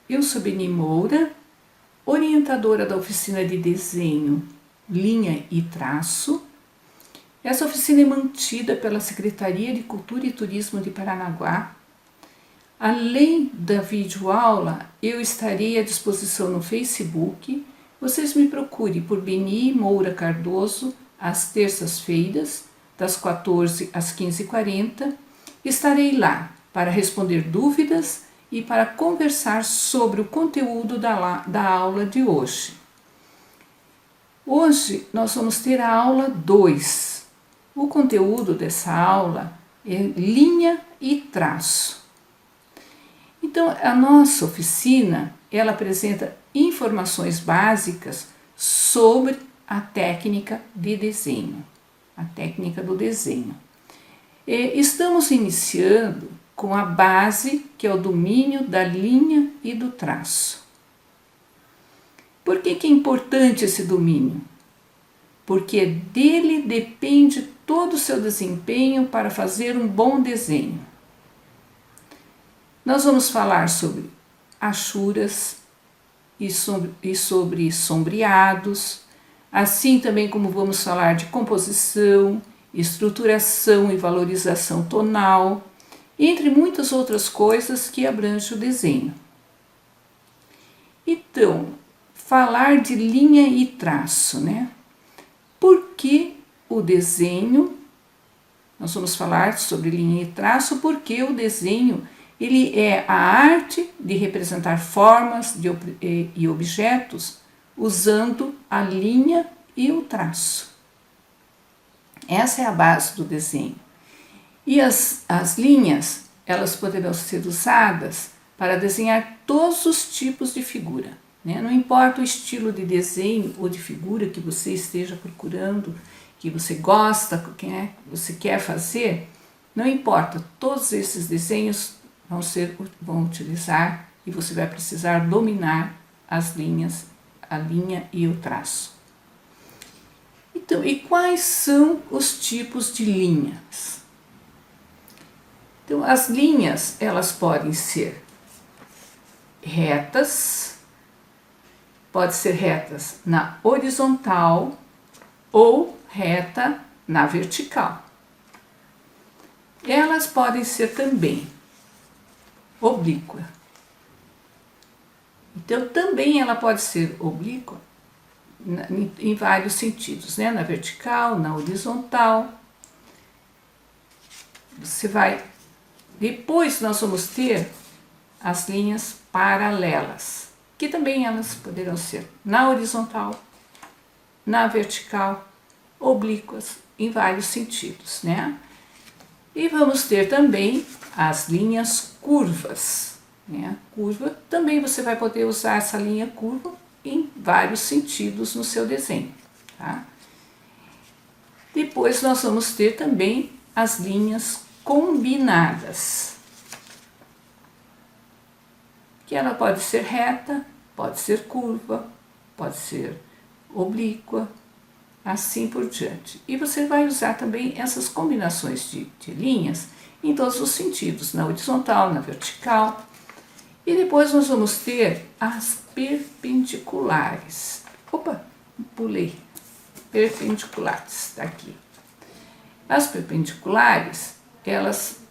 Eu sou Beni Moura, orientadora da oficina de desenho Linha e Traço. Essa oficina é mantida pela Secretaria de Cultura e Turismo de Paranaguá. Além da videoaula, eu estarei à disposição no Facebook. Vocês me procurem por Beni Moura Cardoso, às terças-feiras, das 14 às 15h40. Estarei lá para responder dúvidas e para conversar sobre o conteúdo da aula de hoje. Hoje nós vamos ter a aula 2. O conteúdo dessa aula é linha e traço. Então, a nossa oficina, ela apresenta informações básicas sobre a técnica de desenho, a técnica do desenho. Estamos iniciando com a base, que é o domínio da linha e do traço. Por que é importante esse domínio? Porque dele depende todo o seu desempenho para fazer um bom desenho. Nós vamos falar sobre achuras e sobre sombreados, assim também como vamos falar de composição, estruturação e valorização tonal, entre muitas outras coisas que abrangem o desenho. Então, falar de linha e traço, né? Por que o desenho? Nós vamos falar sobre linha e traço porque o desenho ele é a arte de representar formas e objetos usando a linha e o traço. Essa é a base do desenho. E as linhas, elas poderão ser usadas para desenhar todos os tipos de figura, né? Não importa o estilo de desenho ou de figura que você esteja procurando, que você gosta, que você quer fazer, não importa, todos esses desenhos vão utilizar e você vai precisar dominar as linhas, a linha e o traço. Então, e quais são os tipos de linhas? Então, as linhas, elas podem ser retas, pode ser retas na horizontal ou reta na vertical. Elas podem ser também oblíqua. Então, também ela pode ser oblíqua em vários sentidos, né? Na vertical, na horizontal. Depois nós vamos ter as linhas paralelas, que também elas poderão ser na horizontal, na vertical, oblíquas, em vários sentidos, né? E vamos ter também as linhas curvas, né? Curva, também você vai poder usar essa linha curva em vários sentidos no seu desenho, tá? Depois nós vamos ter também as linhas combinadas, que ela pode ser reta, pode ser curva, pode ser oblíqua, assim por diante. E você vai usar também essas combinações de linhas em todos os sentidos, na horizontal, na vertical. E depois nós vamos ter as perpendiculares. Opa, pulei. Perpendiculares, tá aqui. As perpendiculares, elas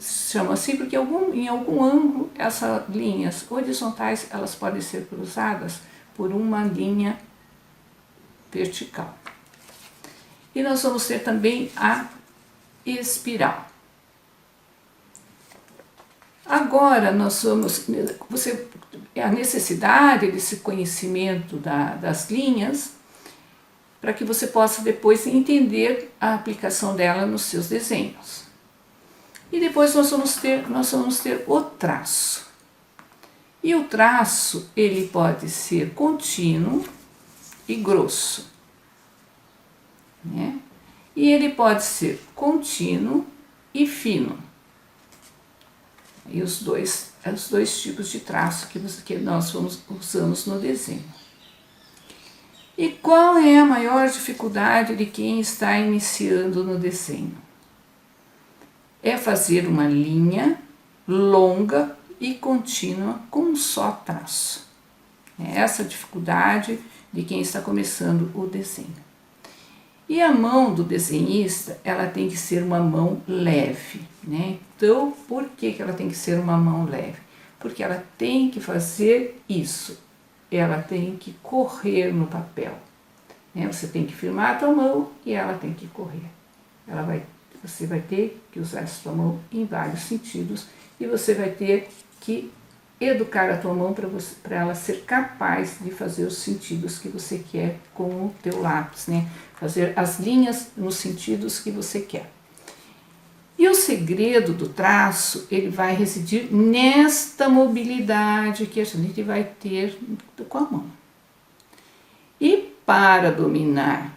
chamam assim porque em algum ângulo essas linhas horizontais elas podem ser cruzadas por uma linha vertical. E nós vamos ter também a espiral. Agora nós vamos, a necessidade desse conhecimento das linhas para que você possa depois entender a aplicação dela nos seus desenhos. E depois nós vamos ter o traço. E o traço, ele pode ser contínuo e grosso, né? E ele pode ser contínuo e fino. E os dois tipos de traço que nós usamos no desenho. E qual é a maior dificuldade de quem está iniciando no desenho? É fazer uma linha longa e contínua com um só traço. É essa a dificuldade de quem está começando o desenho. E a mão do desenhista, ela tem que ser uma mão leve, né? Então, por que ela tem que ser uma mão leve? Porque ela tem que fazer isso, ela tem que correr no papel, né? Você tem que firmar a tua mão e ela tem que correr. Você vai ter que usar a sua mão em vários sentidos e você vai ter que educar a tua mão para ela ser capaz de fazer os sentidos que você quer com o teu lápis, né? Fazer as linhas nos sentidos que você quer. E o segredo do traço, ele vai residir nesta mobilidade que a gente vai ter com a mão. E para dominar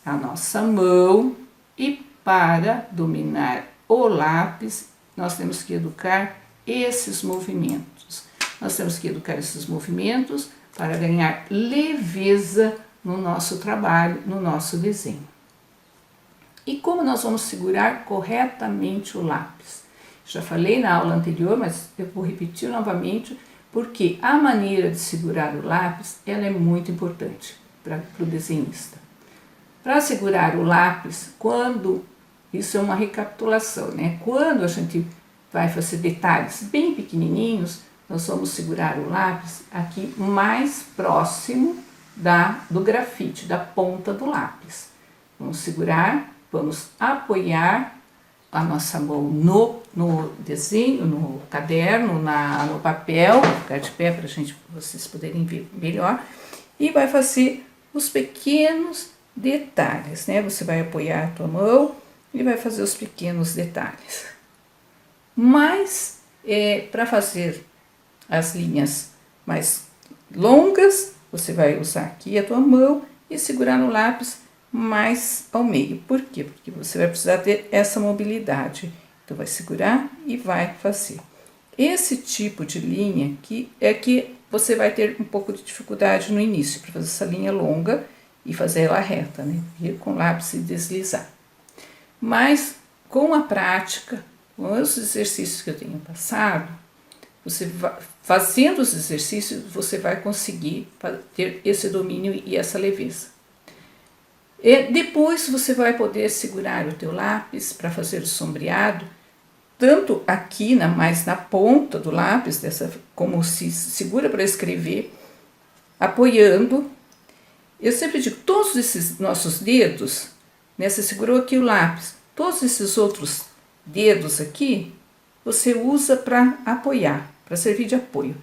a nossa mão e para dominar o lápis, nós temos que educar esses movimentos. Nós temos que educar esses movimentos para ganhar leveza no nosso trabalho, no nosso desenho. E como nós vamos segurar corretamente o lápis? Já falei na aula anterior, mas eu vou repetir novamente, porque a maneira de segurar o lápis, ela é muito importante para o desenhista. Para segurar o lápis, isso é uma recapitulação, né? Quando a gente vai fazer detalhes bem pequenininhos, nós vamos segurar o lápis aqui mais próximo do grafite, da ponta do lápis. Vamos segurar, vamos apoiar a nossa mão no desenho, no caderno, no papel, ficar de pé para vocês poderem ver melhor, e vai fazer os pequenos detalhes, né? Você vai apoiar a tua mão e vai fazer os pequenos detalhes. Mas, para fazer as linhas mais longas, você vai usar aqui a tua mão e segurar no lápis mais ao meio. Por quê? Porque você vai precisar ter essa mobilidade. Então, vai segurar e vai fazer. Esse tipo de linha aqui é que você vai ter um pouco de dificuldade no início, para fazer essa linha longa e fazer ela reta, né? Vir com o lápis e deslizar. Mas, com a prática, com os exercícios que eu tenho passado, fazendo os exercícios, você vai conseguir ter esse domínio e essa leveza. E depois você vai poder segurar o teu lápis para fazer o sombreado, tanto aqui, mais na ponta do lápis, como se segura para escrever, apoiando. Eu sempre digo, todos esses nossos dedos, né, você segurou aqui o lápis, todos esses outros dedos aqui, você usa para apoiar, para servir de apoio.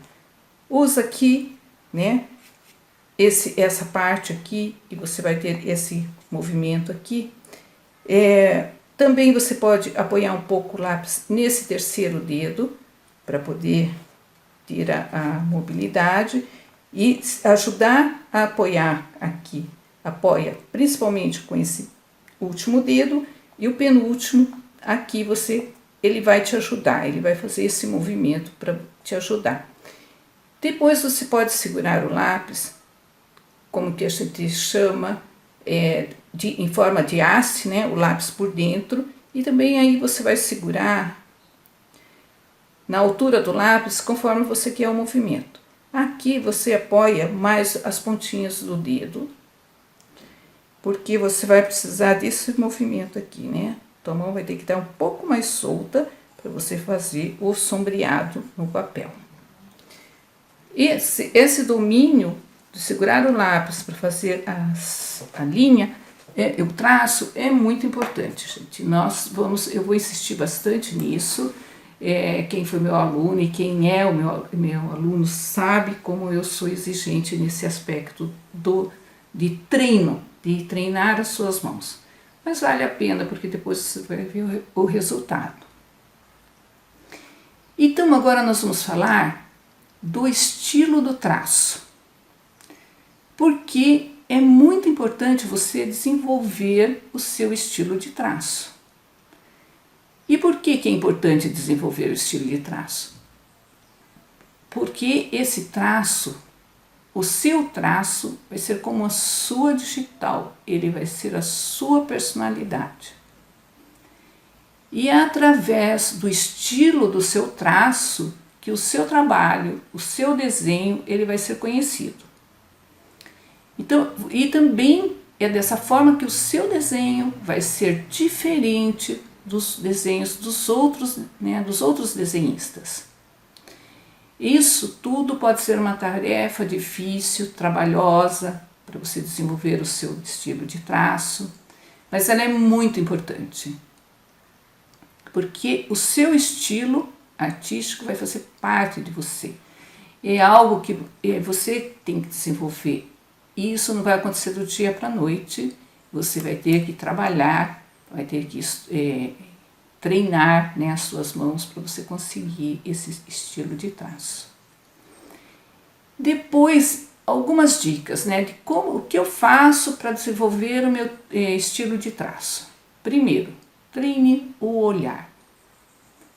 Usa aqui, né, essa parte aqui, e você vai ter esse movimento aqui. Também você pode apoiar um pouco o lápis nesse terceiro dedo, para poder ter a mobilidade e ajudar a apoiar aqui. Apoia principalmente com esse último dedo e o penúltimo aqui ele vai te ajudar, ele vai fazer esse movimento para te ajudar. Depois você pode segurar o lápis, como que a gente chama, em forma de haste, né, o lápis por dentro, e também aí você vai segurar na altura do lápis conforme você quer o movimento. Aqui você apoia mais as pontinhas do dedo, porque você vai precisar desse movimento aqui, né? Tua mão vai ter que estar um pouco mais solta para você fazer o sombreado no papel. Esse domínio de segurar o lápis para fazer a linha, o traço, é muito importante, gente. Eu vou insistir bastante nisso. Quem foi meu aluno e quem é o meu aluno sabe como eu sou exigente nesse aspecto de treino, de treinar as suas mãos. Mas vale a pena, porque depois você vai ver o resultado. Então, agora nós vamos falar do estilo do traço. Porque é muito importante você desenvolver o seu estilo de traço. E por que é importante desenvolver o estilo de traço? Porque esse traço, o seu traço, vai ser como a sua digital, ele vai ser a sua personalidade. E é através do estilo do seu traço que o seu trabalho, o seu desenho, ele vai ser conhecido. Então, e também é dessa forma que o seu desenho vai ser diferente dos desenhos dos outros, né, dos outros desenhistas. Isso tudo pode ser uma tarefa difícil, trabalhosa, para você desenvolver o seu estilo de traço, mas ela é muito importante, porque o seu estilo artístico vai fazer parte de você. É algo que você tem que desenvolver. E isso não vai acontecer do dia para a noite. Você vai ter que trabalhar, vai ter que treinar, né, as suas mãos para você conseguir esse estilo de traço. Depois, algumas dicas, né, de o que eu faço para desenvolver o meu estilo de traço. Primeiro, treine o olhar.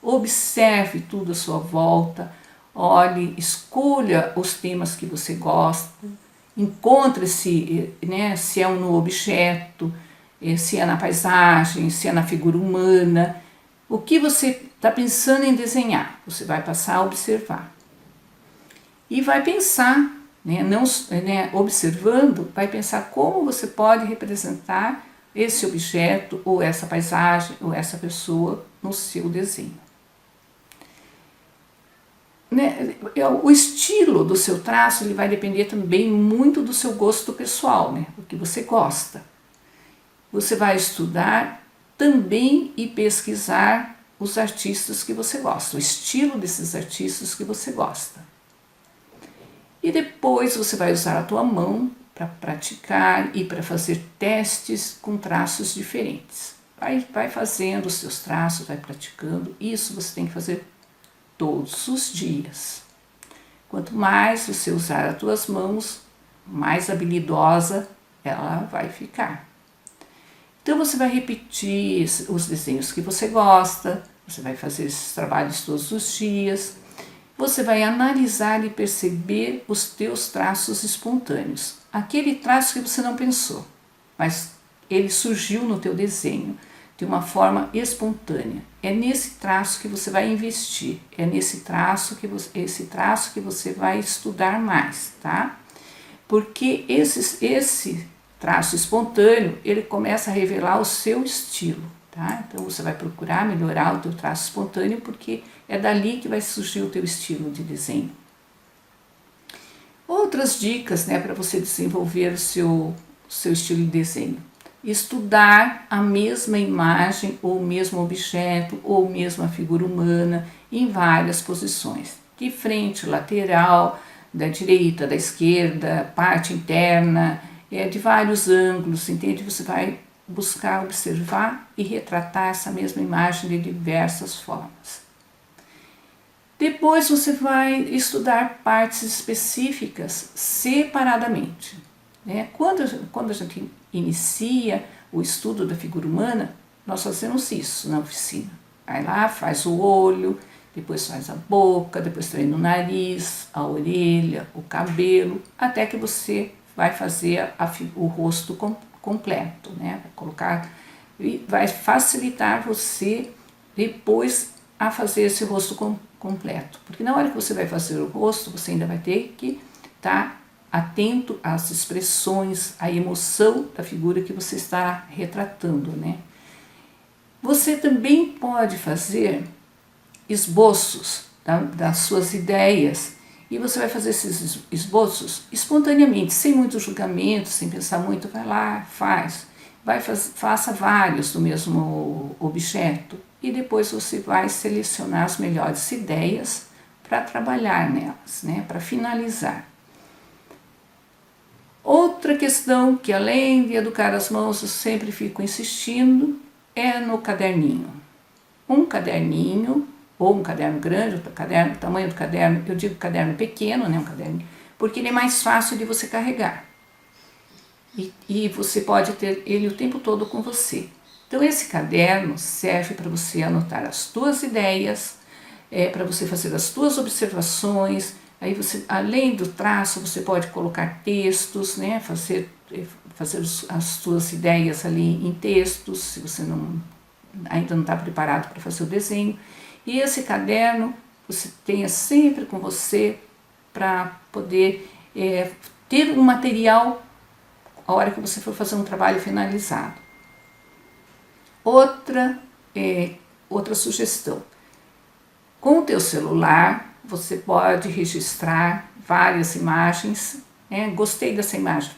Observe tudo à sua volta, olhe, escolha os temas que você gosta, encontre-se, né, se é no objeto, se é na paisagem, se é na figura humana. O que você está pensando em desenhar, você vai passar a observar. E vai pensar, né, observando, vai pensar como você pode representar esse objeto, ou essa paisagem, ou essa pessoa no seu desenho. Né, o estilo do seu traço ele vai depender também muito do seu gosto pessoal, né, o que você gosta. Você vai estudar também e pesquisar os artistas que você gosta, o estilo desses artistas que você gosta. E depois você vai usar a tua mão para praticar e para fazer testes com traços diferentes. Vai fazendo os seus traços, vai praticando. Isso você tem que fazer todos os dias. Quanto mais você usar as tuas mãos, mais habilidosa ela vai ficar. Então você vai repetir os desenhos que você gosta, você vai fazer esses trabalhos todos os dias, você vai analisar e perceber os teus traços espontâneos. Aquele traço que você não pensou, mas ele surgiu no teu desenho de uma forma espontânea. É nesse traço que você vai investir, é nesse traço esse traço que você vai estudar mais, tá? Porque esse traço espontâneo, ele começa a revelar o seu estilo, tá? Então você vai procurar melhorar o teu traço espontâneo, porque é dali que vai surgir o teu estilo de desenho. Outras dicas, né, para você desenvolver o seu estilo de desenho. Estudar a mesma imagem, ou o mesmo objeto, ou mesmo a figura humana em várias posições. De frente, lateral, da direita, da esquerda, parte interna, de vários ângulos, entende? Você vai buscar observar e retratar essa mesma imagem de diversas formas. Depois você vai estudar partes específicas separadamente. Né? Quando a gente inicia o estudo da figura humana, nós fazemos isso na oficina. Vai lá, faz o olho, depois faz a boca, depois treina o nariz, a orelha, o cabelo, até que você vai fazer o rosto completo, né? Vai colocar, e vai facilitar você depois a fazer esse rosto completo. Porque na hora que você vai fazer o rosto, você ainda vai ter que estar atento às expressões, à emoção da figura que você está retratando, né? Você também pode fazer esboços das suas ideias, e você vai fazer esses esboços espontaneamente, sem muito julgamento, sem pensar muito. Vai lá, faça vários do mesmo objeto, e depois você vai selecionar as melhores ideias para trabalhar nelas, né, para finalizar. Outra questão que, além de educar as mãos, eu sempre fico insistindo, é no caderninho. Um caderninho, ou um caderno grande, o tamanho do caderno, eu digo caderno pequeno, né, um caderno, porque ele é mais fácil de você carregar. E você pode ter ele o tempo todo com você. Então esse caderno serve para você anotar as tuas ideias, para você fazer as tuas observações. Aí você, além do traço, você pode colocar textos, né, fazer as suas ideias ali em textos, se você ainda não está preparado para fazer o desenho. E esse caderno você tenha sempre com você para poder ter um material a hora que você for fazer um trabalho finalizado. Outra sugestão. Com o teu celular, você pode registrar várias imagens. Gostei dessa imagem,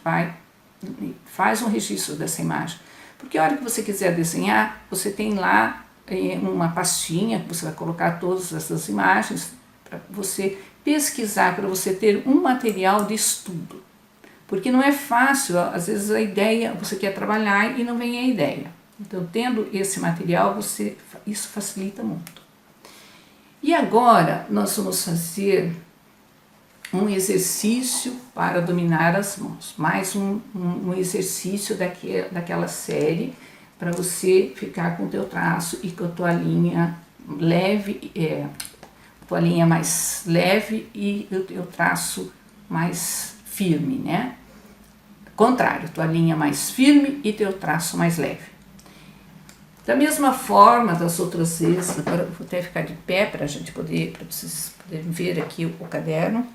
faz um registro dessa imagem. Porque a hora que você quiser desenhar, você tem lá uma pastinha que você vai colocar todas essas imagens para você pesquisar, para você ter um material de estudo. Porque não é fácil, às vezes a ideia, você quer trabalhar e não vem a ideia. Então, tendo esse material, isso facilita muito. E agora, nós vamos fazer um exercício para dominar as mãos. Mais um exercício daquela série, para você ficar com o teu traço e com a tua linha leve, tua linha mais leve e o teu traço mais firme, né? Contrário, tua linha mais firme e teu traço mais leve. Da mesma forma das outras vezes, agora eu vou até ficar de pé para vocês poderem ver aqui o caderno.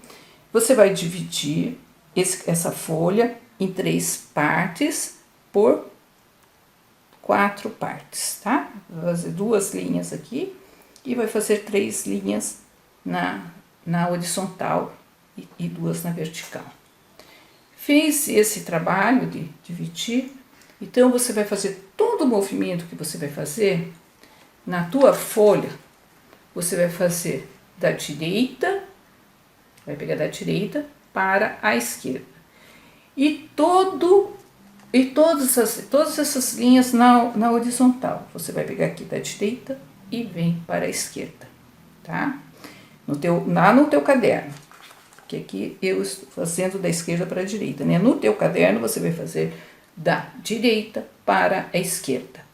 Você vai dividir essa folha em 3 partes por 4 partes, tá? Vai fazer 2 linhas aqui e vai fazer 3 linhas na horizontal e 2 na vertical. Fez esse trabalho de dividir, então você vai fazer todo o movimento que você vai fazer na tua folha. Você vai fazer da direita, vai pegar da direita para a esquerda. E todas essas linhas na horizontal. Você vai pegar aqui da direita e vem para a esquerda, tá? Lá no teu caderno. Que aqui eu estou fazendo da esquerda para a direita, né? No teu caderno você vai fazer da direita para a esquerda.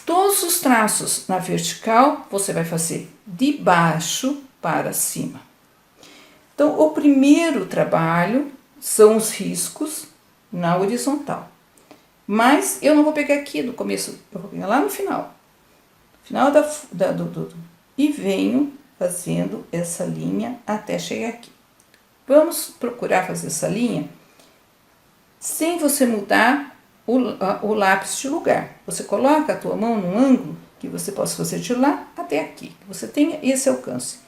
Todos os traços na vertical você vai fazer de baixo para cima. Então, o primeiro trabalho são os riscos na horizontal. Mas eu não vou pegar aqui do começo, eu vou pegar lá no final. Final e venho fazendo essa linha até chegar aqui. Vamos procurar fazer essa linha sem você mudar o lápis de lugar. Você coloca a tua mão num ângulo que você possa fazer de lá até aqui. Você tenha esse alcance.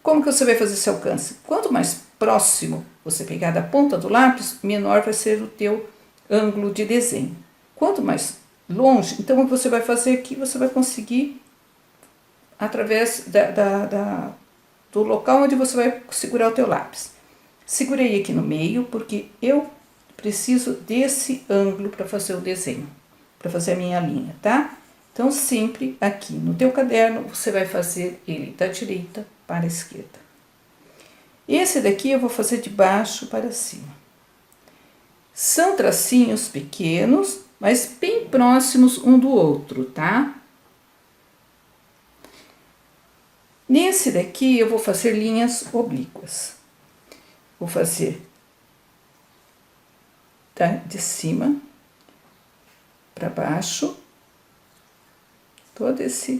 Como que você vai fazer esse alcance? Quanto mais próximo você pegar da ponta do lápis, menor vai ser o teu ângulo de desenho. Quanto mais longe, então o que você vai fazer aqui, você vai conseguir através do local onde você vai segurar o teu lápis. Segurei aqui no meio porque eu preciso desse ângulo para fazer o desenho, para fazer a minha linha, tá? Então, sempre aqui no teu caderno, você vai fazer ele da direita para a esquerda. Esse daqui eu vou fazer de baixo para cima. São tracinhos pequenos, mas bem próximos um do outro, tá? Nesse daqui eu vou fazer linhas oblíquas. Vou fazer de cima para baixo, toda essa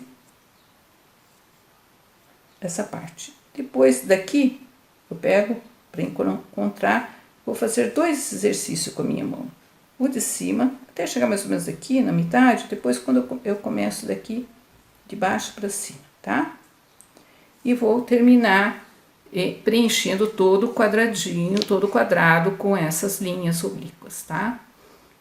parte. Depois daqui, eu pego para encontrar, vou fazer 2 exercícios com a minha mão. O de cima, até chegar mais ou menos aqui, na metade, depois quando eu começo daqui, de baixo para cima, tá? E vou terminar preenchendo todo o quadradinho, todo o quadrado com essas linhas oblíquas, tá?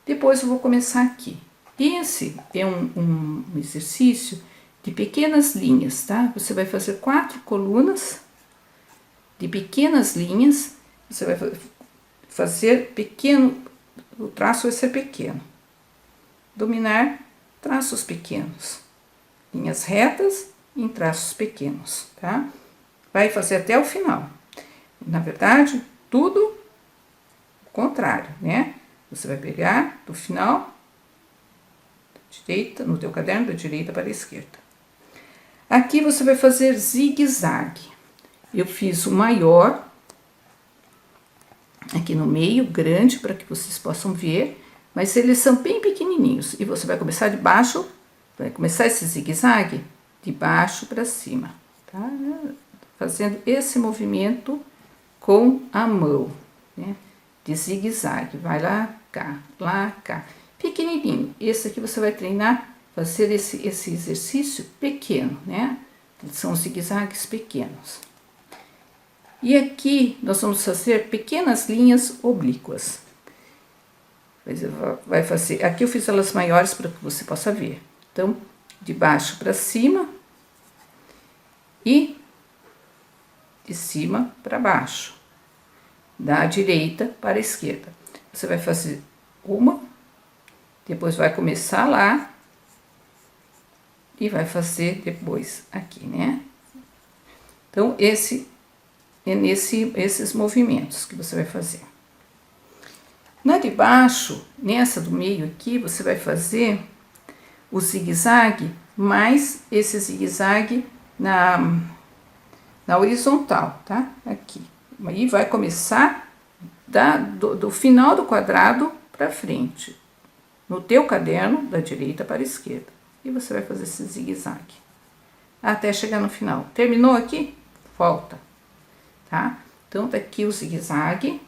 Depois eu vou começar aqui. Esse é um exercício de pequenas linhas, tá? Você vai fazer 4 colunas de pequenas linhas. Você vai fazer pequeno, o traço vai ser pequeno. Dominar traços pequenos. Linhas retas em traços pequenos, tá? Vai fazer até o final. Na verdade, tudo o contrário, né? Você vai pegar do final, da direita, no teu caderno, da direita para a esquerda. Aqui você vai fazer zigue-zague. Eu fiz o maior, aqui no meio, grande, para que vocês possam ver, mas eles são bem pequenininhos. E você vai começar de baixo, vai começar esse zigue-zague de baixo para cima, tá? Fazendo esse movimento com a mão, né? De zigue-zague, vai lá, cá, pequenininho. Esse aqui você vai treinar, fazer esse exercício pequeno, né? São zigue-zagues pequenos. E aqui nós vamos fazer pequenas linhas oblíquas. Vai fazer, aqui eu fiz elas maiores para que você possa ver. Então, de baixo para cima e de cima para baixo, da direita para a esquerda. Você vai fazer uma, depois vai começar lá e vai fazer depois aqui, né? Então, esses movimentos que você vai fazer. Na de baixo, nessa do meio aqui, você vai fazer o zigue-zague, mais esse zigue-zague na horizontal, tá? Aqui. Aí vai começar do final do quadrado para frente. No teu caderno, da direita para a esquerda. E você vai fazer esse zigue-zague. Até chegar no final. Terminou aqui? Volta. Tá? Então, tá aqui o zigue-zague.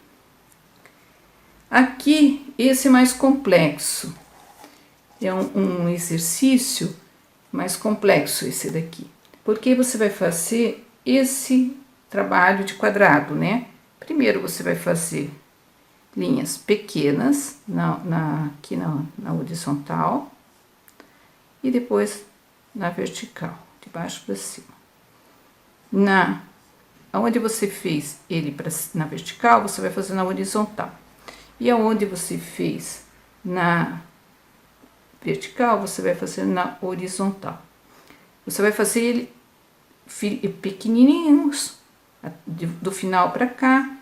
Aqui, esse é mais complexo. É um exercício mais complexo esse daqui. Porque você vai fazer esse trabalho de quadrado, né? Primeiro você vai fazer linhas pequenas aqui na horizontal e depois na vertical, de baixo para cima. Onde você fez ele na vertical, você vai fazer na horizontal. E aonde você fez na vertical, você vai fazer na horizontal. Você vai fazer ele pequenininhos, do final para cá,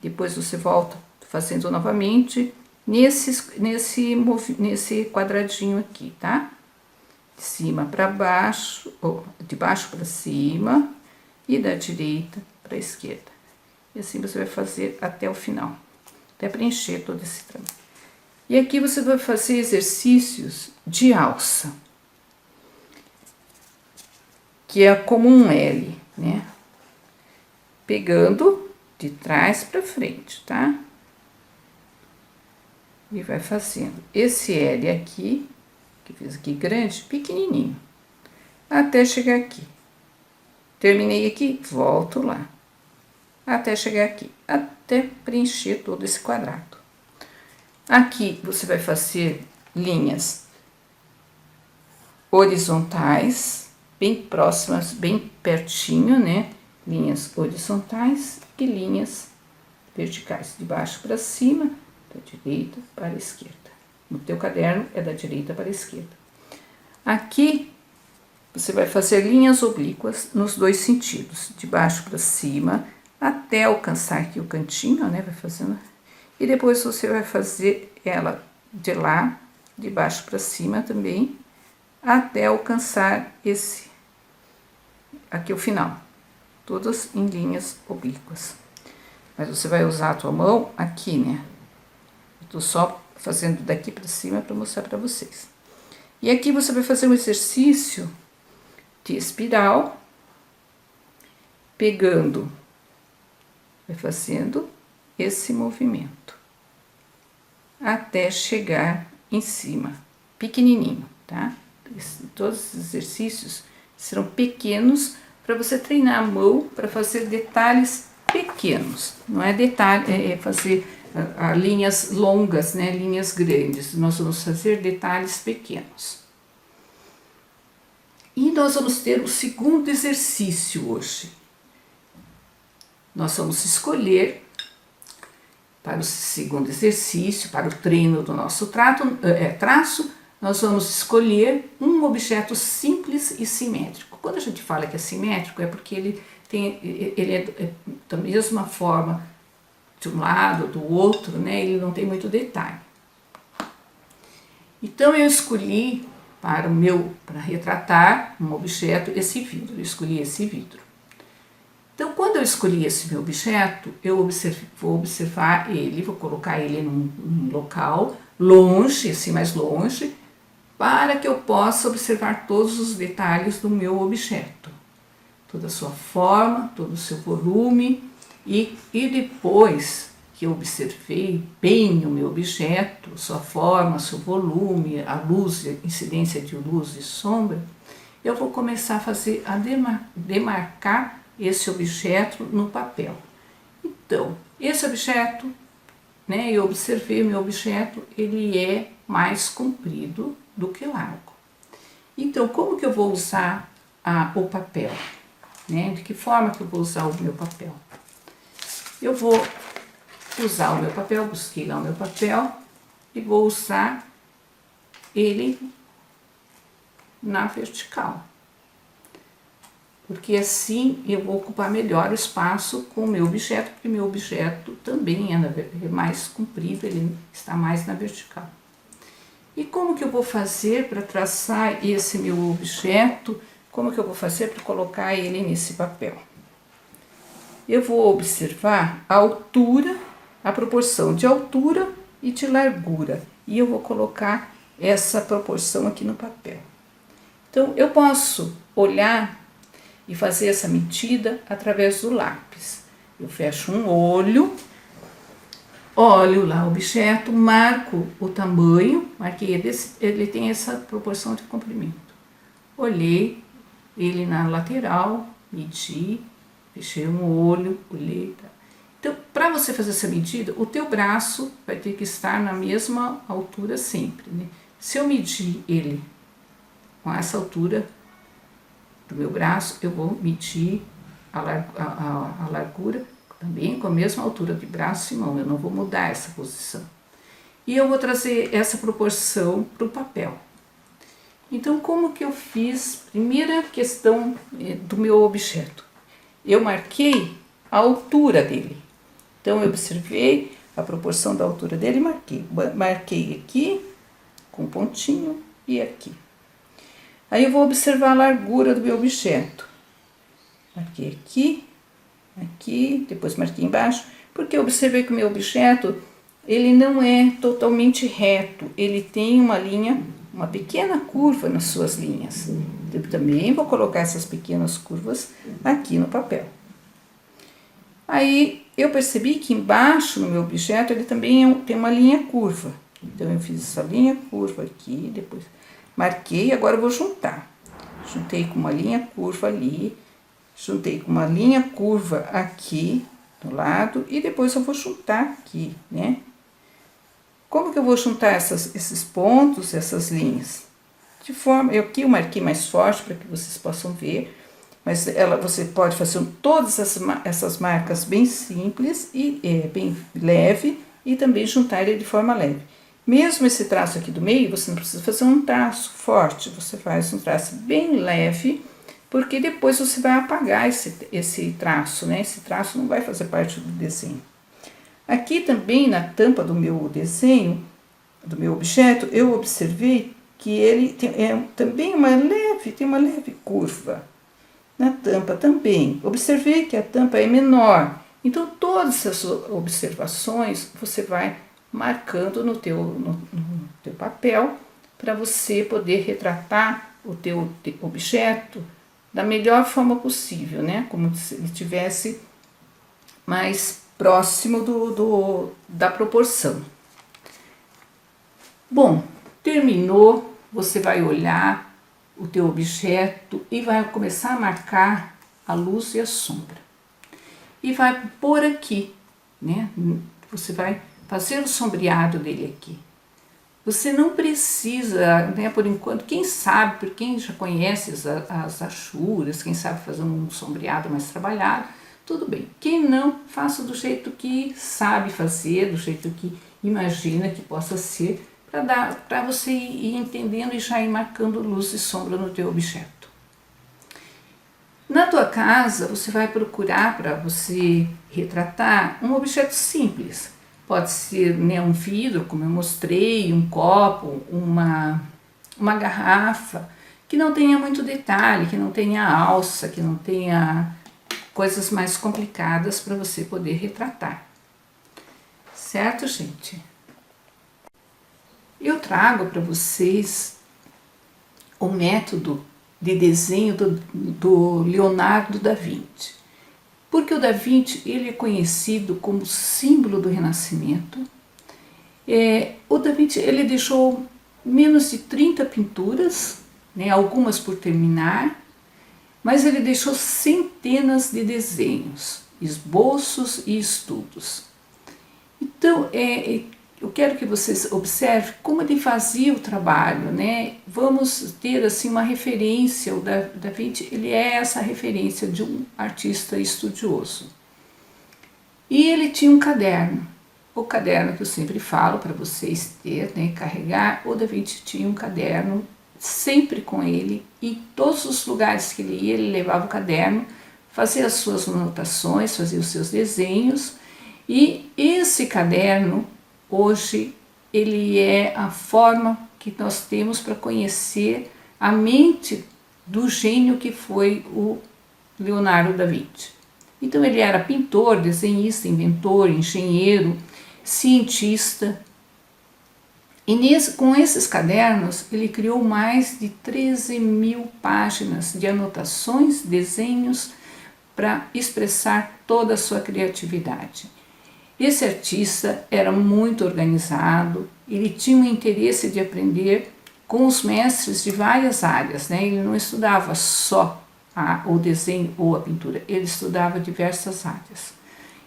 depois você volta fazendo novamente nesse quadradinho aqui, tá? De cima para baixo, ou de baixo para cima e da direita para a esquerda. E assim você vai fazer até o final, até preencher todo esse trabalho. E aqui você vai fazer exercícios de alça, que é como um L, né? Pegando de trás para frente, tá? E vai fazendo esse L aqui, que eu fiz aqui grande, pequenininho, até chegar aqui. Terminei aqui, volto lá, até chegar aqui, até preencher todo esse quadrado. Aqui você vai fazer linhas horizontais, bem próximas, bem pertinho, né? Linhas horizontais e linhas verticais, de baixo para cima, da direita para a esquerda. No teu caderno é da direita para a esquerda. Aqui você vai fazer linhas oblíquas nos dois sentidos, de baixo para cima, até alcançar aqui o cantinho, né? Vai fazendo. E depois você vai fazer ela de lá, de baixo para cima também, até alcançar aqui o final. Todas em linhas oblíquas. Mas você vai usar a tua mão aqui, né? Eu tô só fazendo daqui para cima para mostrar para vocês. E aqui você vai fazer um exercício de espiral, pegando, vai fazendo esse movimento até chegar em cima, pequenininho, tá? Todos os exercícios serão pequenos para você treinar a mão para fazer detalhes pequenos. Não é detalhe, é fazer linhas longas, né? Linhas grandes. Nós vamos fazer detalhes pequenos. E nós vamos ter o segundo exercício hoje. Nós vamos escolher para o segundo exercício, para o treino do nosso traço, nós vamos escolher um objeto simples e simétrico. Quando a gente fala que é simétrico, é porque ele é da mesma forma de um lado, do outro, né? Ele não tem muito detalhe. Então eu escolhi para retratar um objeto esse vidro, eu escolhi esse vidro. Então, quando eu escolhi esse meu objeto, vou observar ele, vou colocar ele num local longe, assim mais longe, para que eu possa observar todos os detalhes do meu objeto. toda a sua forma, todo o seu volume, e depois que eu observei bem o meu objeto, sua forma, seu volume, a luz, a incidência de luz e sombra, eu vou começar a fazer a demarcar esse objeto no papel. Então, esse objeto, né, eu observei o meu objeto, ele é mais comprido do que largo. Então, como que eu vou usar o papel? Né? De que forma que eu vou usar o meu papel? Eu vou usar o meu papel, busquei lá o meu papel e vou usar ele na vertical. Porque assim eu vou ocupar melhor o espaço com o meu objeto, porque meu objeto também é mais comprido, ele está mais na vertical. E como que eu vou fazer para traçar esse meu objeto? Como que eu vou fazer para colocar ele nesse papel? Eu vou observar a altura, a proporção de altura e de largura. E eu vou colocar essa proporção aqui no papel. Então, eu posso olhar e fazer essa medida através do lápis. Eu fecho um olho, olho lá o objeto, marco o tamanho, marquei ele tem essa proporção de comprimento. Olhei ele na lateral, medi, fechei um olho, olhei. Tá. Então, para você fazer essa medida, o teu braço vai ter que estar na mesma altura sempre, né? Se eu medir ele com essa altura do meu braço, eu vou medir a largura também com a mesma altura de braço e mão, eu não vou mudar essa posição. E eu vou trazer essa proporção para o papel. Então, como que eu fiz? Primeira questão do meu objeto. Eu marquei a altura dele. Então, eu observei a proporção da altura dele e marquei. Marquei aqui, com pontinho, e aqui. Aí, eu vou observar a largura do meu objeto. Marquei aqui, aqui, depois marquei embaixo, porque eu observei que o meu objeto, ele não é totalmente reto. Ele tem uma linha, uma pequena curva nas suas linhas. Eu também vou colocar essas pequenas curvas aqui no papel. Aí eu percebi que embaixo no meu objeto ele também tem uma linha curva. Então eu fiz essa linha curva aqui, depois marquei, agora eu vou juntar. Juntei com uma linha curva ali, juntei com uma linha curva aqui do lado e depois eu vou juntar aqui, né? Como que eu vou juntar esses pontos, essas linhas? De forma, aqui eu marquei mais forte para que vocês possam ver, mas você pode fazer todas essas marcas bem simples e bem leve e também juntar ele de forma leve. Mesmo esse traço aqui do meio, você não precisa fazer um traço forte, você faz um traço bem leve, porque depois você vai apagar esse traço, né? Esse traço não vai fazer parte do desenho. Aqui também na tampa do meu desenho, do meu objeto, eu observei que ele também tem uma leve curva na tampa também. Observei que a tampa é menor. Então, todas essas observações você vai marcando no teu papel para você poder retratar o teu objeto da melhor forma possível, né? Como se ele estivesse mais próximo da proporção. Bom, terminou, você vai olhar o teu objeto e vai começar a marcar a luz e a sombra. E vai pôr aqui, né? Você vai fazer o sombreado dele aqui. Você não precisa, né, por enquanto, quem sabe, por quem já conhece as achuras, quem sabe fazer um sombreado mais trabalhado, tudo bem. Quem não, faça do jeito que sabe fazer, do jeito que imagina que possa ser, para você ir entendendo e já ir marcando luz e sombra no teu objeto. Na tua casa, você vai procurar para você retratar um objeto simples. Pode ser, né, um vidro, como eu mostrei, um copo, uma garrafa, que não tenha muito detalhe, que não tenha alça, que não tenha coisas mais complicadas para você poder retratar. Certo, gente? Eu trago para vocês o método de desenho do Leonardo da Vinci. Porque o da Vinci ele é conhecido como símbolo do Renascimento. O da Vinci ele deixou menos de 30 pinturas, né, algumas por terminar, mas ele deixou centenas de desenhos, esboços e estudos. Então, eu quero que vocês observem como ele fazia o trabalho, né? Vamos ter assim uma referência, o Da Vinci ele é essa referência de um artista estudioso. E ele tinha um caderno, o caderno que eu sempre falo para vocês ter, né, carregar. O Da Vinci tinha um caderno sempre com ele, em todos os lugares que ele ia, ele levava o caderno, fazia as suas anotações, fazia os seus desenhos, e esse caderno, hoje, ele é a forma que nós temos para conhecer a mente do gênio que foi o Leonardo da Vinci. Então ele era pintor, desenhista, inventor, engenheiro, cientista. E com esses cadernos ele criou mais de 13.000 páginas de anotações, desenhos para expressar toda a sua criatividade. Esse artista era muito organizado, ele tinha um interesse de aprender com os mestres de várias áreas, né? Ele não estudava só o desenho ou a pintura, ele estudava diversas áreas.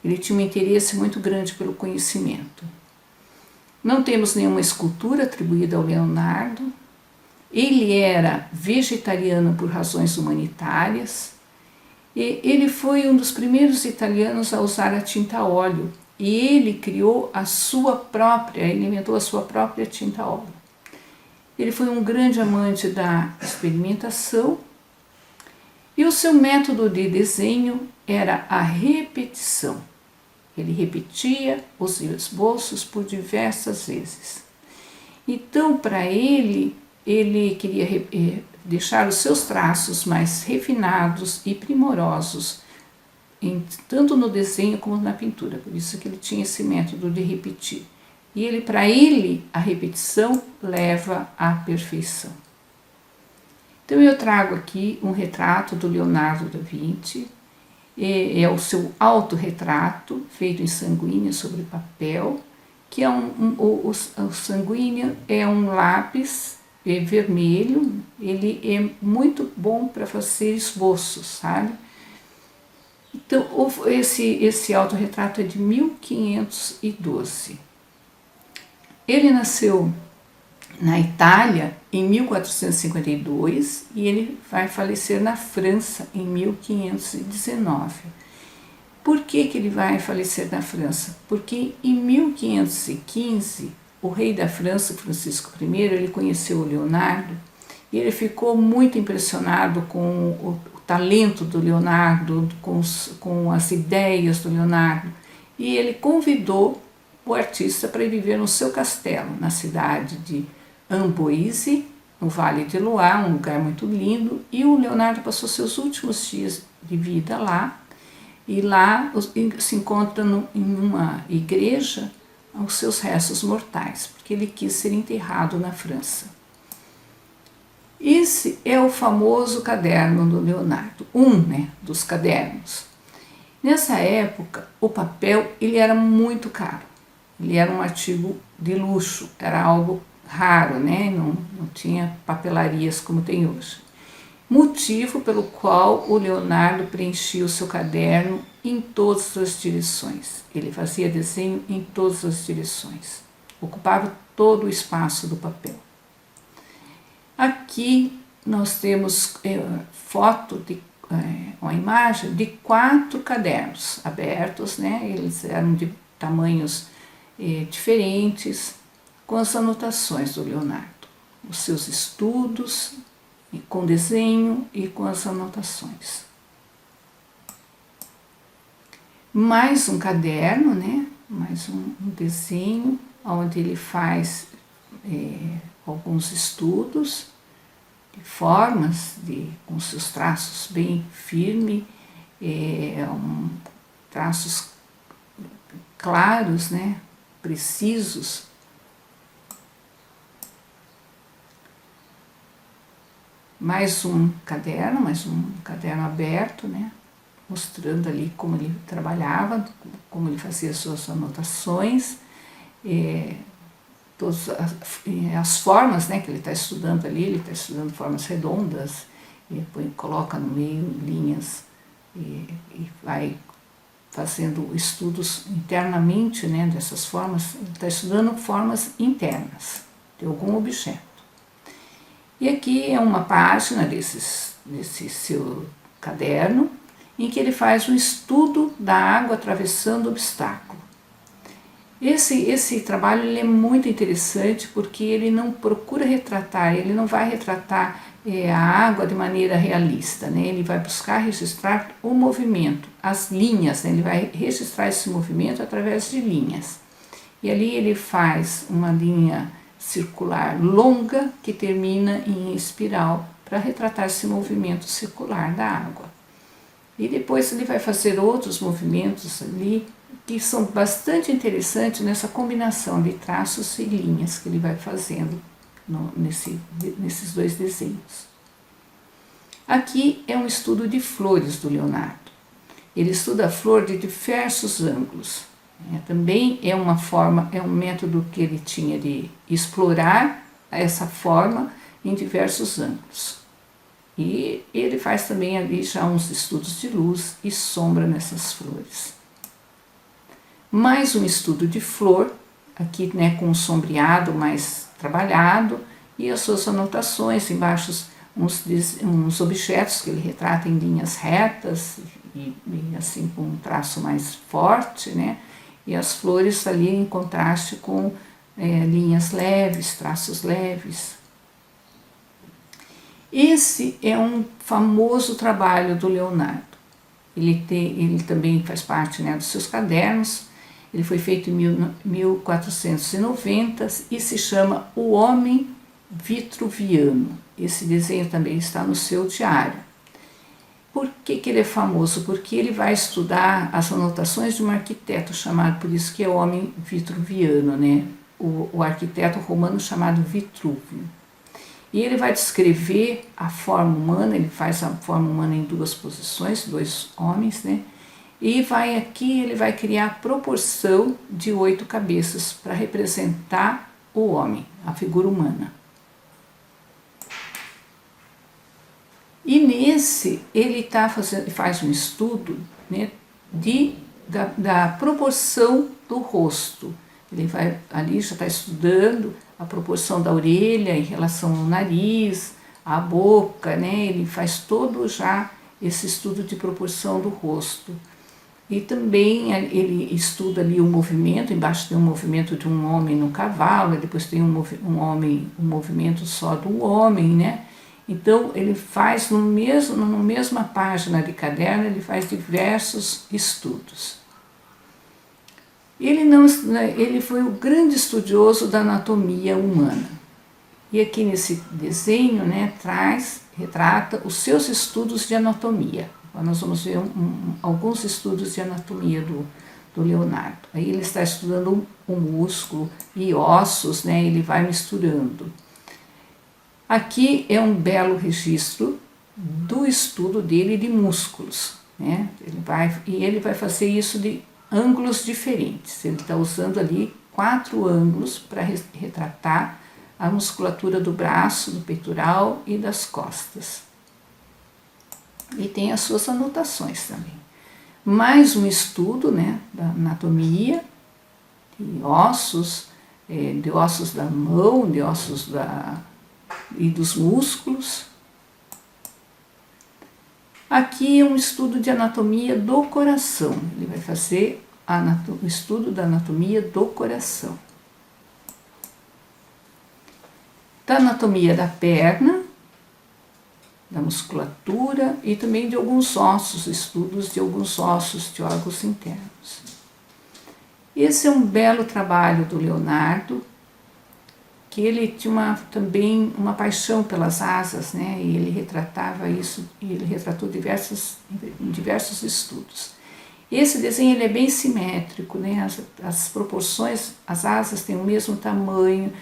Ele tinha um interesse muito grande pelo conhecimento. Não temos nenhuma escultura atribuída ao Leonardo. Ele era vegetariano por razões humanitárias. E ele foi um dos primeiros italianos a usar a tinta a óleo. E ele criou ele inventou a sua própria tinta a óleo. Ele foi um grande amante da experimentação. E o seu método de desenho era a repetição. Ele repetia os esboços por diversas vezes. Então, para ele queria deixar os seus traços mais refinados e primorosos, tanto no desenho como na pintura. Por isso que ele tinha esse método de repetir. E para ele, a repetição leva à perfeição. Então, eu trago aqui um retrato do Leonardo da Vinci. É o seu autorretrato feito em sanguínea sobre papel, que é o sanguíneo é um lápis vermelho, ele é muito bom para fazer esboços, sabe? Então, esse autorretrato é de 1512. Ele nasceu na Itália em 1452 e ele vai falecer na França em 1519. Por que ele vai falecer na França? Porque em 1515 o rei da França, Francisco I, ele conheceu o Leonardo e ele ficou muito impressionado com o talento do Leonardo, com as ideias do Leonardo, e ele convidou o artista para ir viver no seu castelo, na cidade de Amboise, no Vale de Loire, um lugar muito lindo, e o Leonardo passou seus últimos dias de vida lá, e lá se encontra em uma igreja os seus restos mortais, porque ele quis ser enterrado na França. Esse é o famoso caderno do Leonardo, dos cadernos. Nessa época, o papel ele era muito caro, ele era um artigo de luxo, era algo raro, né? Não tinha papelarias como tem hoje. Motivo pelo qual o Leonardo preenchia o seu caderno em todas as direções. Ele fazia desenho em todas as direções. Ocupava todo o espaço do papel. Aqui nós temos uma imagem de 4 cadernos abertos, né? Eles eram de tamanhos diferentes, com as anotações do Leonardo, os seus estudos, com desenho e com as anotações. Mais um caderno, né? Mais um desenho, onde ele faz alguns estudos de formas, com seus traços bem firmes, traços claros, né? Precisos. mais um caderno aberto, né? Mostrando ali como ele trabalhava, como ele fazia suas anotações, todas as formas, né, que ele está estudando ali. Ele está estudando formas redondas, e coloca no meio linhas e vai fazendo estudos internamente, né, dessas formas. Ele está estudando formas internas de algum objeto. E aqui é uma página desse seu caderno, em que ele faz um estudo da água atravessando o obstáculo. Esse trabalho ele é muito interessante porque ele não procura retratar, ele não vai retratar a água de maneira realista, né? Ele vai buscar registrar o movimento, as linhas, né? Ele vai registrar esse movimento através de linhas. E ali ele faz uma linha circular longa que termina em espiral para retratar esse movimento circular da água. E depois ele vai fazer outros movimentos ali que são bastante interessantes nessa combinação de traços e linhas que ele vai fazendo nesses dois desenhos. Aqui é um estudo de flores do Leonardo. Ele estuda a flor de diversos ângulos. Também é um método que ele tinha de explorar essa forma em diversos ângulos. E ele faz também ali já uns estudos de luz e sombra nessas flores. Mais um estudo de flor, aqui, né, com um sombreado mais trabalhado, e as suas anotações, embaixo uns objetos que ele retrata em linhas retas e assim com um traço mais forte, né? E as flores ali em contraste com linhas leves, traços leves. Esse é um famoso trabalho do Leonardo. Ele também faz parte, né, dos seus cadernos. Ele foi feito em 1490 e se chama O Homem Vitruviano. Esse desenho também está no seu diário. Por que ele é famoso? Porque ele vai estudar as anotações de um arquiteto chamado, por isso que é o Homem Vitruviano, né? O arquiteto romano chamado Vitrúvio. E ele vai descrever a forma humana. Ele faz a forma humana em duas posições, dois homens, né? E ele vai criar a proporção de 8 cabeças para representar o homem, a figura humana. E nesse ele faz um estudo, né, da proporção do rosto. Ele vai ali, já está estudando a proporção da orelha em relação ao nariz, à boca, né? Ele faz todo já esse estudo de proporção do rosto. E também ele estuda ali o movimento. Embaixo tem um movimento de um homem no cavalo, e depois tem um movimento só do homem, né? Então ele faz na mesma página de caderno, ele faz diversos estudos. Ele foi o grande estudioso da anatomia humana. E aqui nesse desenho, né, retrata os seus estudos de anatomia. Nós vamos ver alguns estudos de anatomia do Leonardo. Aí ele está estudando o músculo e ossos, né? Ele vai misturando. Aqui é um belo registro do estudo dele de músculos, né? Ele vai fazer isso de ângulos diferentes. Ele está usando ali 4 ângulos para retratar a musculatura do braço, do peitoral e das costas. E tem as suas anotações também. Mais um estudo, né, da anatomia, de ossos da mão, de ossos e dos músculos. Aqui é um estudo de anatomia do coração. Ele vai fazer o estudo da anatomia do coração. Da anatomia da perna, da musculatura e também de alguns ossos, estudos de alguns ossos de órgãos internos. Esse é um belo trabalho do Leonardo, que ele tinha também uma paixão pelas asas, né? E ele retratava isso, e ele retratou em diversos estudos. Esse desenho ele é bem simétrico, né? As proporções, as asas têm o mesmo tamanho,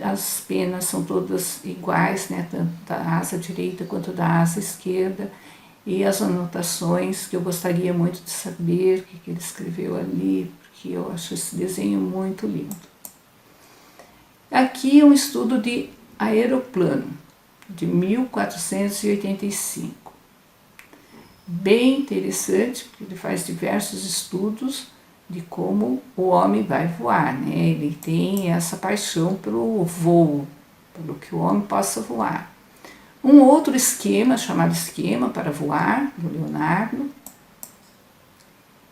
as penas são todas iguais, né, tanto da asa direita quanto da asa esquerda, e as anotações que eu gostaria muito de saber o que ele escreveu ali, porque eu acho esse desenho muito lindo. Aqui é um estudo de aeroplano, de 1485. Bem interessante, porque ele faz diversos estudos de como o homem vai voar, né? Ele tem essa paixão pelo voo, pelo que o homem possa voar. Um outro esquema, chamado Esquema para Voar, do Leonardo.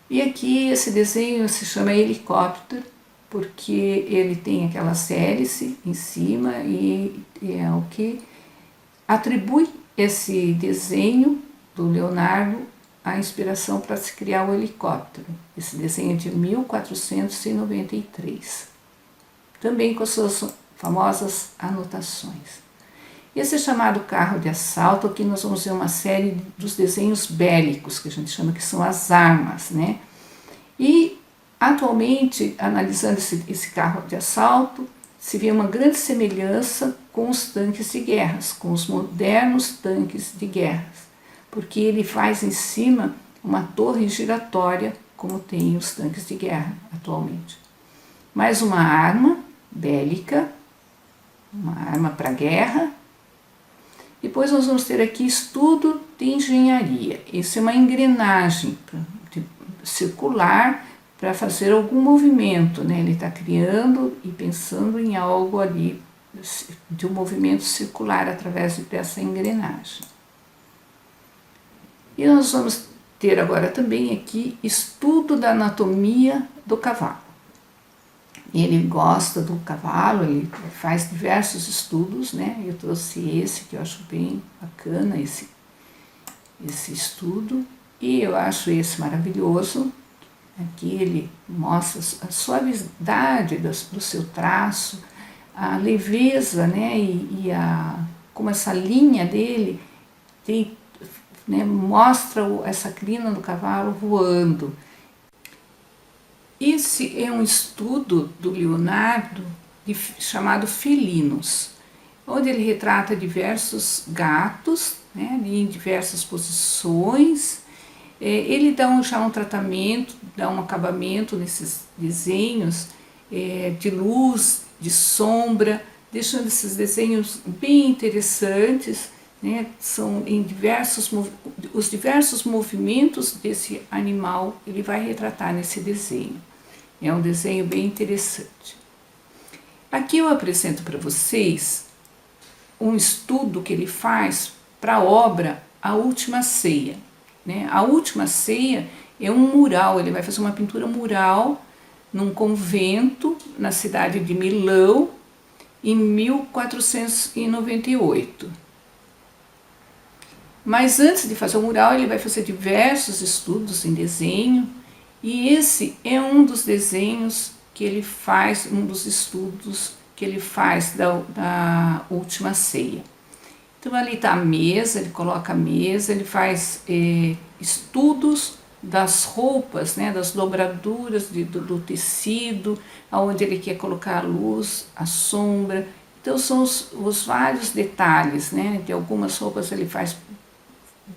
E aqui esse desenho se chama Helicóptero, porque ele tem aquela hélice em cima e é o que atribui esse desenho do Leonardo a inspiração para se criar o helicóptero. Esse desenho é de 1493, também com suas famosas anotações. Esse é chamado carro de assalto. Aqui nós vamos ver uma série dos desenhos bélicos, que a gente chama que são as armas, né? E atualmente, analisando esse carro de assalto, se vê uma grande semelhança com os tanques de guerras, com os modernos tanques de guerras, porque ele faz em cima uma torre giratória, como tem os tanques de guerra atualmente. Mais uma arma bélica, uma arma para guerra. Depois nós vamos ter aqui estudo de engenharia. Isso é uma engrenagem circular para fazer algum movimento, né? Ele está criando e pensando em algo ali, de um movimento circular através dessa engrenagem. E nós vamos ter agora também aqui estudo da anatomia do cavalo. Ele gosta do cavalo, ele faz diversos estudos, né? Eu trouxe esse que eu acho bem bacana, esse estudo, e eu acho esse maravilhoso. Aqui ele mostra a suavidade do seu traço, a leveza, né? Como essa linha dele tem, né, mostra essa crina do cavalo voando. Esse é um estudo do Leonardo chamado Felinos, onde ele retrata diversos gatos, né, em diversas posições. Ele dá já um tratamento, dá um acabamento nesses desenhos de luz, de sombra, deixando esses desenhos bem interessantes, né? São em os diversos movimentos desse animal, ele vai retratar nesse desenho. É um desenho bem interessante. Aqui eu apresento para vocês um estudo que ele faz para a obra A Última Ceia, né? A Última Ceia é um mural, ele vai fazer uma pintura mural num convento na cidade de Milão em 1498. Mas antes de fazer o mural, ele vai fazer diversos estudos em desenho, e esse é um dos desenhos que ele faz, um dos estudos que ele faz da Última Ceia. Então ali está a mesa, ele coloca a mesa, ele faz estudos das roupas, né, das dobraduras do tecido, aonde ele quer colocar a luz, a sombra. Então são os vários detalhes, né? De algumas roupas ele faz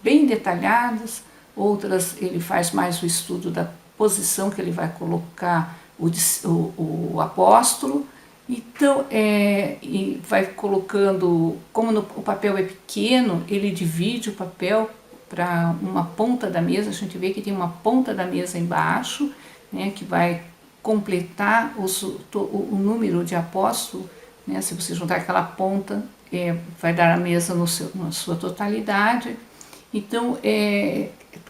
bem detalhadas, outras ele faz mais o estudo da posição que ele vai colocar o apóstolo. Então, e vai colocando, como o papel é pequeno, ele divide o papel para uma ponta da mesa. A gente vê que tem uma ponta da mesa embaixo, né, que vai completar o número de apóstolo, né? Se você juntar aquela ponta, vai dar a mesa na sua totalidade. Então,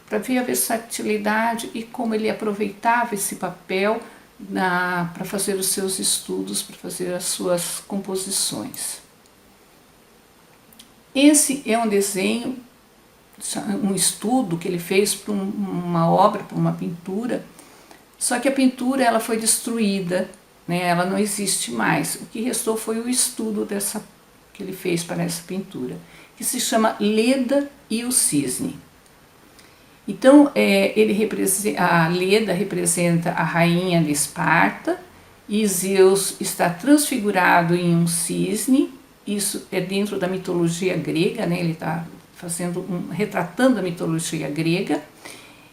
para ver a versatilidade e como ele aproveitava esse papel para fazer os seus estudos, para fazer as suas composições. Esse é um desenho, um estudo que ele fez para uma obra, para uma pintura, só que a pintura ela foi destruída, né? Ela não existe mais. O que restou foi o estudo que ele fez para essa pintura, que se chama Leda e o Cisne. Então, a Leda representa a rainha de Esparta e Zeus está transfigurado em um cisne. Isso é dentro da mitologia grega, né? Ele está retratando a mitologia grega.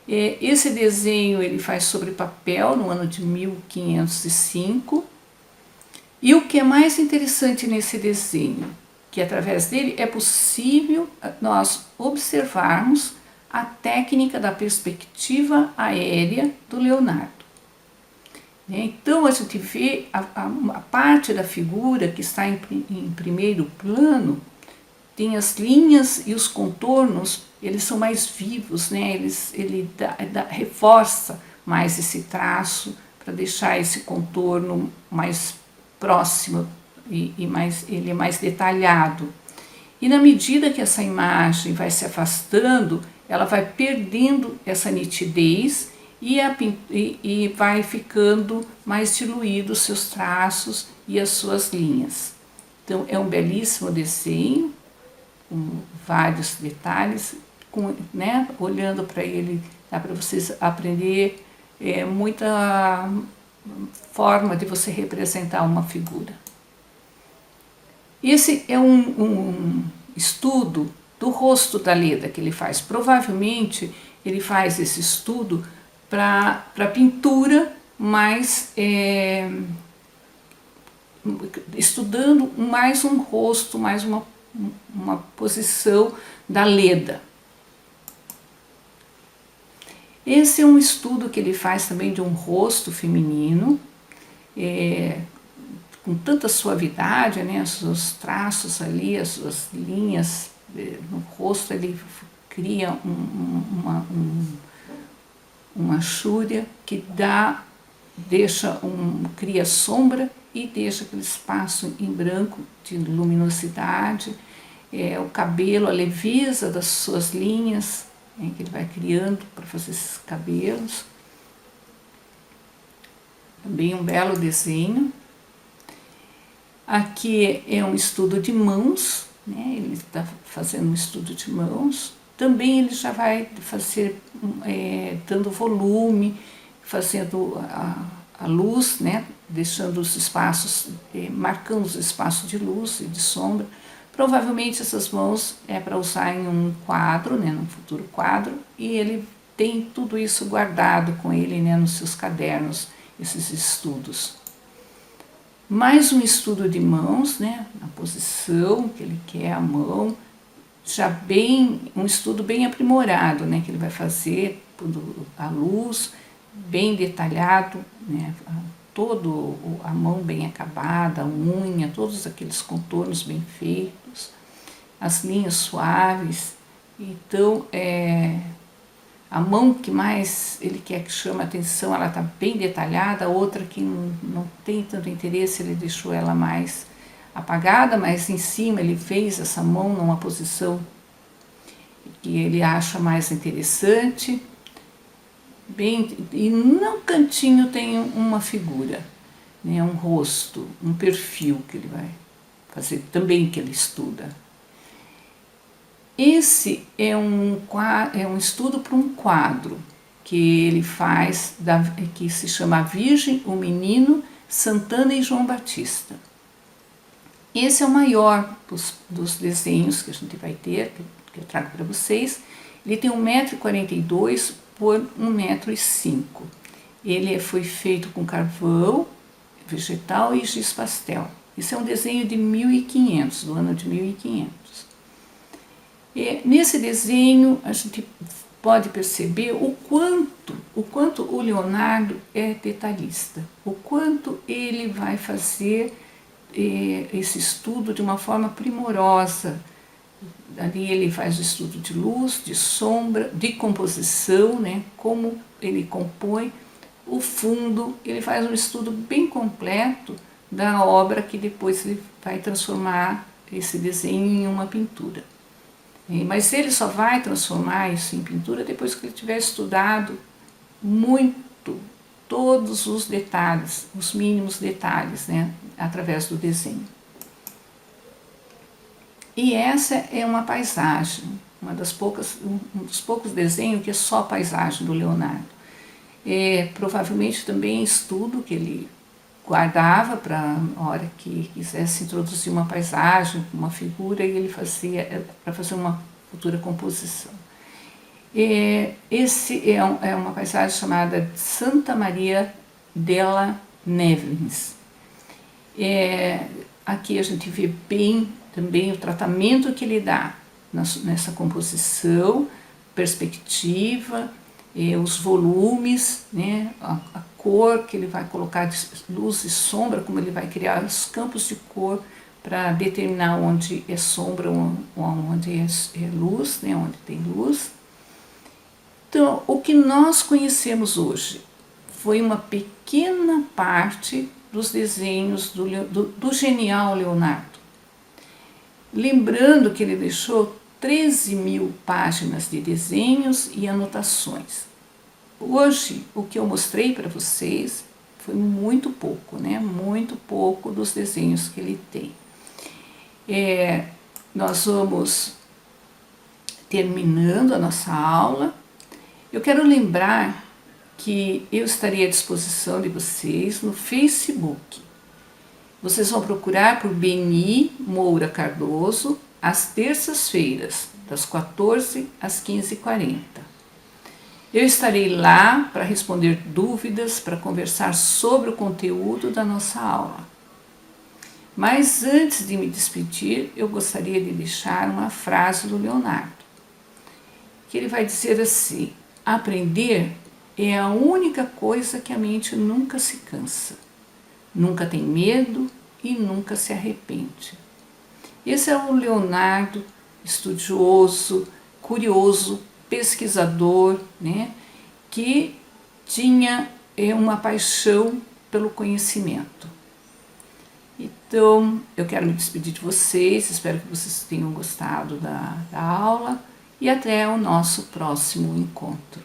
Esse desenho ele faz sobre papel no ano de 1505. E o que é mais interessante nesse desenho, que através dele é possível nós observarmos a técnica da perspectiva aérea do Leonardo. Então a gente vê a parte da figura que está em primeiro plano, tem as linhas e os contornos, eles são mais vivos, né? Ele reforça mais esse traço para deixar esse contorno mais próximo e ele é mais detalhado. E na medida que essa imagem vai se afastando, ela vai perdendo essa nitidez e vai ficando mais diluído os seus traços e as suas linhas. Então é um belíssimo desenho, com vários detalhes, né? Olhando para ele, dá para vocês aprender muita forma de você representar uma figura. Esse é um estudo do rosto da Leda que ele faz. Provavelmente ele faz esse estudo para pintura, mas estudando mais um rosto, mais uma posição da Leda. Esse é um estudo que ele faz também de um rosto feminino, com tanta suavidade, né, os seus traços ali, as suas linhas no rosto, ele cria uma chúria que cria sombra e deixa aquele espaço em branco de luminosidade, o cabelo, a leveza das suas linhas, que ele vai criando para fazer esses cabelos. Também um belo desenho. Aqui é um estudo de mãos, né? Ele está fazendo um estudo de mãos. Também ele já vai fazer, dando volume, fazendo a luz, né? Deixando os espaços, marcando os espaços de luz e de sombra. Provavelmente essas mãos é para usar em um quadro, né? Num futuro quadro, e ele tem tudo isso guardado com ele, né? Nos seus cadernos, esses estudos. Mais um estudo de mãos, né? Na posição que ele quer a mão, já um estudo bem aprimorado, né? Que ele vai fazer, a luz, bem detalhado, né? A mão bem acabada, a unha, todos aqueles contornos bem feitos, as linhas suaves. Então, a mão que mais ele quer que chame a atenção, ela está bem detalhada, a outra que não tem tanto interesse, ele deixou ela mais apagada, mas em cima ele fez essa mão numa posição que ele acha mais interessante. E no cantinho tem uma figura, né, um rosto, um perfil que ele vai fazer, também que ele estuda. Esse é um estudo para um quadro que ele faz, que se chama A Virgem, o Menino, Santana e João Batista. Esse é o maior dos desenhos que a gente vai ter, que eu trago para vocês. Ele tem 1,42 m por 1,05 m. Ele foi feito com carvão vegetal e giz pastel. Isso é um desenho de 1500, do ano de 1500. Nesse desenho a gente pode perceber o quanto o Leonardo é detalhista, o quanto ele vai fazer esse estudo de uma forma primorosa. Ali ele faz o estudo de luz, de sombra, de composição, né? Como ele compõe o fundo, ele faz um estudo bem completo da obra que depois ele vai transformar esse desenho em uma pintura. Mas ele só vai transformar isso em pintura depois que ele tiver estudado muito todos os detalhes, os mínimos detalhes, né, através do desenho. E essa é uma paisagem, um dos poucos desenhos que é só paisagem do Leonardo. Provavelmente também estudo que ele guardava para a hora que quisesse introduzir uma paisagem, uma figura, e ele fazia para fazer uma futura composição. Esse é uma paisagem chamada Santa Maria della Neves. Aqui a gente vê bem também o tratamento que ele dá nessa composição, perspectiva, os volumes, né, a cor que ele vai colocar de luz e sombra, como ele vai criar os campos de cor para determinar onde é sombra ou onde é luz, né, onde tem luz. Então, o que nós conhecemos hoje foi uma pequena parte dos desenhos do genial Leonardo. Lembrando que ele deixou 13.000 páginas de desenhos e anotações. Hoje, o que eu mostrei para vocês foi muito pouco, né? Muito pouco dos desenhos que ele tem. Nós vamos terminando a nossa aula. Eu quero lembrar que eu estarei à disposição de vocês no Facebook. Vocês vão procurar por Beni Moura Cardoso às terças-feiras, das 14 às 15h40. Eu estarei lá para responder dúvidas, para conversar sobre o conteúdo da nossa aula. Mas antes de me despedir, eu gostaria de deixar uma frase do Leonardo, que ele vai dizer assim: aprender é a única coisa que a mente nunca se cansa, nunca tem medo e nunca se arrepende. Esse é o Leonardo, estudioso, curioso, pesquisador, né, que tinha uma paixão pelo conhecimento. Então, eu quero me despedir de vocês, espero que vocês tenham gostado da aula e até o nosso próximo encontro.